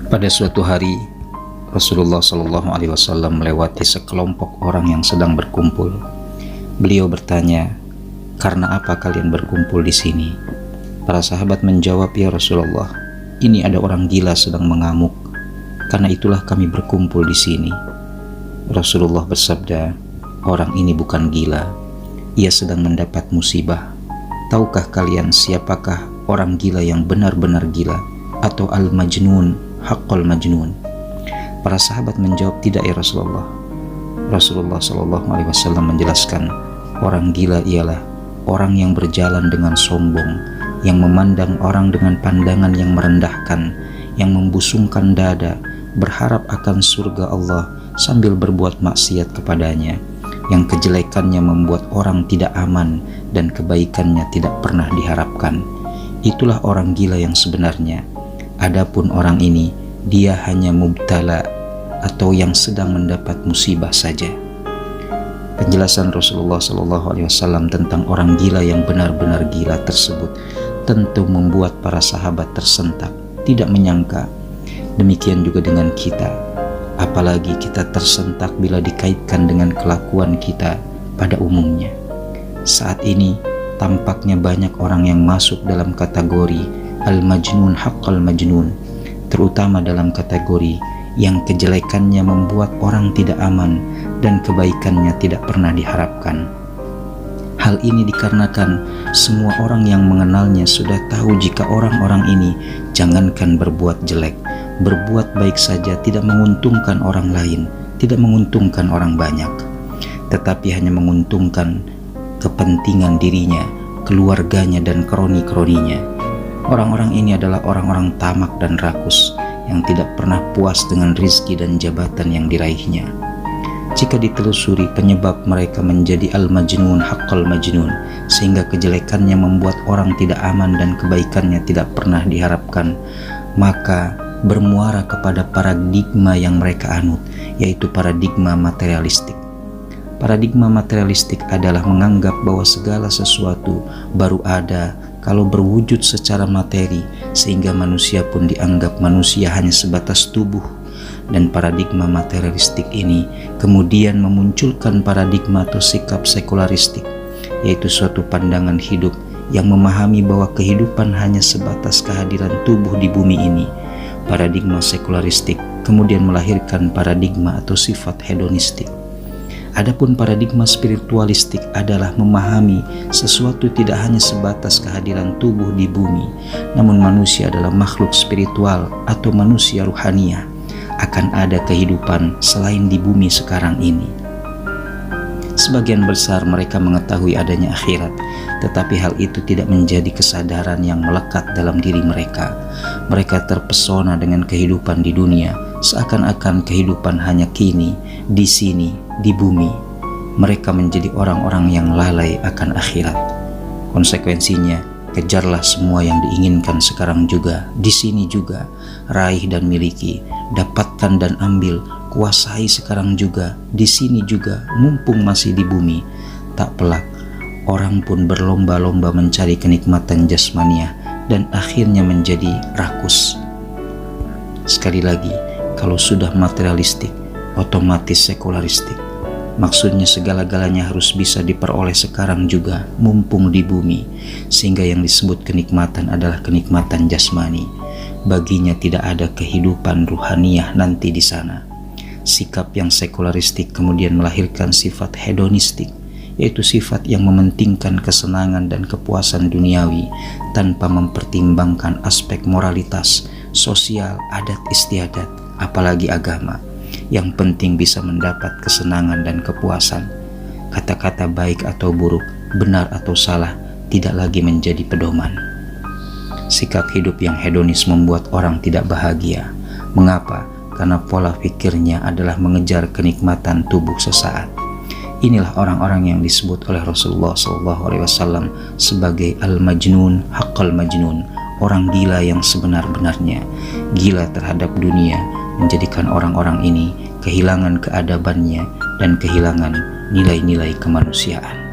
Pada suatu hari, Rasulullah Shallallahu Alaihi Wasallam melewati sekelompok orang yang sedang berkumpul. Beliau bertanya, "Karena apa kalian berkumpul di sini?" Para sahabat menjawab, "Ya Rasulullah, ini ada orang gila sedang mengamuk. Karena itulah kami berkumpul di sini." Rasulullah bersabda, "Orang ini bukan gila. Ia sedang mendapat musibah. Tahukah kalian siapakah orang gila yang benar-benar gila, atau al-majnun, haqqal majnun?" Para sahabat menjawab, "Tidak ya Rasulullah." Rasulullah Shallallahu Alaihi Wasallam menjelaskan, orang gila ialah orang yang berjalan dengan sombong, yang memandang orang dengan pandangan yang merendahkan, yang membusungkan dada, berharap akan surga Allah sambil berbuat maksiat kepadanya, yang kejelekannya membuat orang tidak aman dan kebaikannya tidak pernah diharapkan. Itulah orang gila yang sebenarnya. Adapun orang ini, dia hanya mubtala atau yang sedang mendapat musibah saja. Penjelasan Rasulullah SAW tentang orang gila yang benar-benar gila tersebut tentu membuat para sahabat tersentak, tidak menyangka. Demikian juga dengan kita, apalagi kita tersentak bila dikaitkan dengan kelakuan kita pada umumnya. Saat ini tampaknya banyak orang yang masuk dalam kategori al-majnun haqqal majnun, terutama dalam kategori yang kejelekannya membuat orang tidak aman dan kebaikannya tidak pernah diharapkan. Hal ini dikarenakan semua orang yang mengenalnya sudah tahu jika orang-orang ini jangankan berbuat jelek, berbuat baik saja tidak menguntungkan orang lain, tidak menguntungkan orang banyak, tetapi hanya menguntungkan kepentingan dirinya, keluarganya, dan kroni-kroninya. Orang-orang ini adalah orang-orang tamak dan rakus yang tidak pernah puas dengan rizki dan jabatan yang diraihnya. Jika ditelusuri penyebab mereka menjadi al-majnun haqqal majnun, sehingga kejelekannya membuat orang tidak aman dan kebaikannya tidak pernah diharapkan, maka bermuara kepada paradigma yang mereka anut, yaitu paradigma materialistik. Paradigma materialistik adalah menganggap bahwa segala sesuatu baru ada kalau berwujud secara materi, sehingga manusia pun dianggap manusia hanya sebatas tubuh. Dan paradigma materialistik ini kemudian memunculkan paradigma atau sikap sekularistik, yaitu suatu pandangan hidup yang memahami bahwa kehidupan hanya sebatas kehadiran tubuh di bumi ini. Paradigma sekularistik kemudian melahirkan paradigma atau sifat hedonistik. Adapun paradigma spiritualistik adalah memahami sesuatu tidak hanya sebatas kehadiran tubuh di bumi, namun manusia adalah makhluk spiritual atau manusia ruhaniah. Akan ada kehidupan selain di bumi sekarang ini. Sebagian besar mereka mengetahui adanya akhirat, tetapi hal itu tidak menjadi kesadaran yang melekat dalam diri mereka. Mereka terpesona dengan kehidupan di dunia, seakan-akan kehidupan hanya kini, di sini, di bumi. Mereka menjadi orang-orang yang lalai akan akhirat. Konsekuensinya, kejarlah semua yang diinginkan sekarang juga, di sini juga, raih dan miliki, dapatkan dan ambil, kuasai sekarang juga, di sini juga, mumpung masih di bumi. Tak pelak, orang pun berlomba-lomba mencari kenikmatan jasmaniah dan akhirnya menjadi rakus. Sekali lagi, kalau sudah materialistik, otomatis sekularistik. Maksudnya segala-galanya harus bisa diperoleh sekarang juga, mumpung di bumi, sehingga yang disebut kenikmatan adalah kenikmatan jasmani. Baginya tidak ada kehidupan ruhaniah nanti di sana. Sikap yang sekularistik kemudian melahirkan sifat hedonistik, yaitu sifat yang mementingkan kesenangan dan kepuasan duniawi tanpa mempertimbangkan aspek moralitas, sosial, adat istiadat, apalagi agama. Yang penting bisa mendapat kesenangan dan kepuasan. Kata-kata baik atau buruk, benar atau salah, tidak lagi menjadi pedoman. Sikap hidup yang hedonis membuat orang tidak bahagia. Mengapa? Karena pola pikirnya adalah mengejar kenikmatan tubuh sesaat. Inilah orang-orang yang disebut oleh Rasulullah SAW sebagai al-majnun haqqal majnun, orang gila yang sebenar-benarnya. Gila terhadap dunia menjadikan orang-orang ini kehilangan keadabannya dan kehilangan nilai-nilai kemanusiaan.